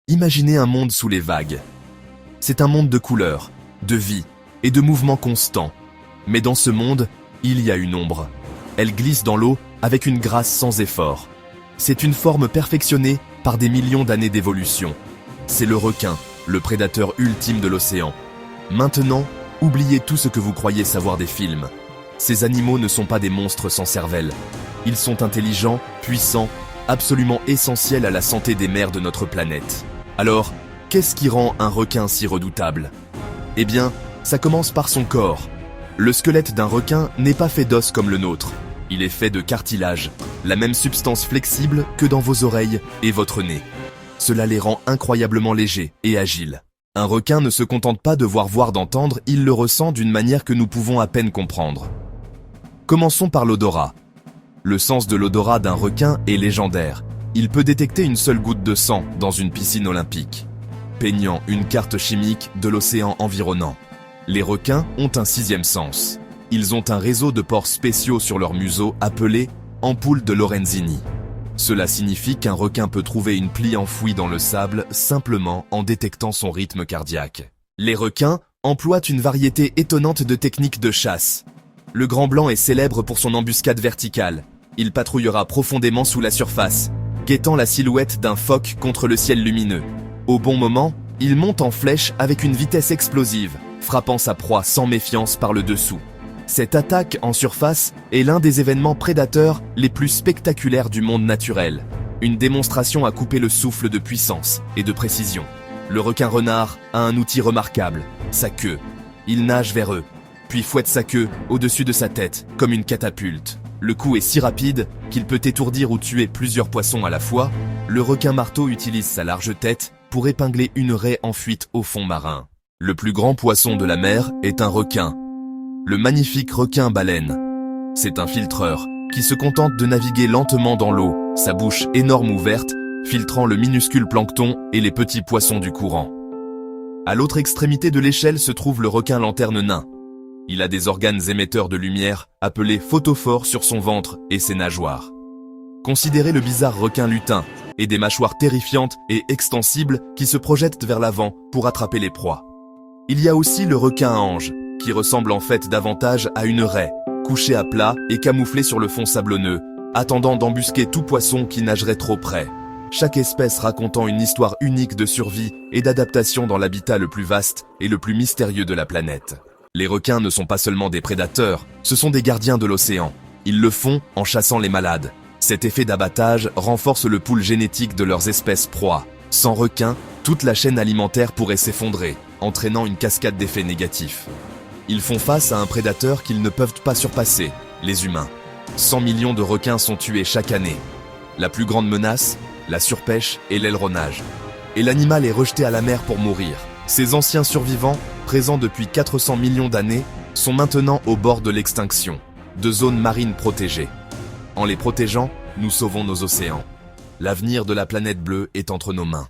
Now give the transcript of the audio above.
Imaginez un monde sous les vagues. C'est un monde de couleurs, de vie et de mouvements constants. Mais dans ce monde, il y a une ombre. Elle glisse dans l'eau avec une grâce sans effort. C'est une forme perfectionnée par des millions d'années d'évolution. C'est le requin, le prédateur ultime de l'océan. Maintenant, oubliez tout ce que vous croyez savoir des films. Ces animaux ne sont pas des monstres sans cervelle. Ils sont intelligents, puissants, absolument essentiels à la santé des mers de notre planète. Alors, qu'est-ce qui rend un requin si redoutable? Eh bien, ça commence par son corps. Le squelette d'un requin n'est pas fait d'os comme le nôtre. Il est fait de cartilage, la même substance flexible que dans vos oreilles et votre nez. Cela les rend incroyablement légers et agiles. Un requin ne se contente pas de voir d'entendre, il le ressent d'une manière que nous pouvons à peine comprendre. Commençons par l'odorat. Le sens de l'odorat d'un requin est légendaire. Il peut détecter une seule goutte de sang dans une piscine olympique, peignant une carte chimique de l'océan environnant. Les requins ont un sixième sens. Ils ont un réseau de pores spéciaux sur leur museau appelé ampoule de Lorenzini. Cela signifie qu'un requin peut trouver une plie enfouie dans le sable simplement en détectant son rythme cardiaque. Les requins emploient une variété étonnante de techniques de chasse. Le grand blanc est célèbre pour son embuscade verticale. Il patrouillera profondément sous la surface, guettant la silhouette d'un phoque contre le ciel lumineux. Au bon moment, il monte en flèche avec une vitesse explosive, frappant sa proie sans méfiance par le dessous. Cette attaque en surface est l'un des événements prédateurs les plus spectaculaires du monde naturel. Une démonstration à couper le souffle de puissance et de précision. Le requin-renard a un outil remarquable, sa queue. Il nage vers eux, puis fouette sa queue au-dessus de sa tête, comme une catapulte. Le coup est si rapide qu'il peut étourdir ou tuer plusieurs poissons à la fois. Le requin-marteau utilise sa large tête pour épingler une raie en fuite au fond marin. Le plus grand poisson de la mer est un requin. Le magnifique requin-baleine. C'est un filtreur qui se contente de naviguer lentement dans l'eau, sa bouche énorme ouverte, filtrant le minuscule plancton et les petits poissons du courant. À l'autre extrémité de l'échelle se trouve le requin-lanterne nain. Il a des organes émetteurs de lumière, appelés photophores sur son ventre et ses nageoires. Considérez le bizarre requin lutin, et des mâchoires terrifiantes et extensibles qui se projettent vers l'avant pour attraper les proies. Il y a aussi le requin ange, qui ressemble en fait davantage à une raie, couchée à plat et camouflée sur le fond sablonneux, attendant d'embusquer tout poisson qui nagerait trop près. Chaque espèce racontant une histoire unique de survie et d'adaptation dans l'habitat le plus vaste et le plus mystérieux de la planète. Les requins ne sont pas seulement des prédateurs, ce sont des gardiens de l'océan. Ils le font en chassant les malades. Cet effet d'abattage renforce le pool génétique de leurs espèces proies. Sans requins, toute la chaîne alimentaire pourrait s'effondrer, entraînant une cascade d'effets négatifs. Ils font face à un prédateur qu'ils ne peuvent pas surpasser, les humains. 100 millions de requins sont tués chaque année. La plus grande menace, la surpêche et l'aileronnage. Et l'animal est rejeté à la mer pour mourir. Ces anciens survivants, présents depuis 400 millions d'années, sont maintenant au bord de l'extinction, de zones marines protégées. En les protégeant, nous sauvons nos océans. L'avenir de la planète bleue est entre nos mains.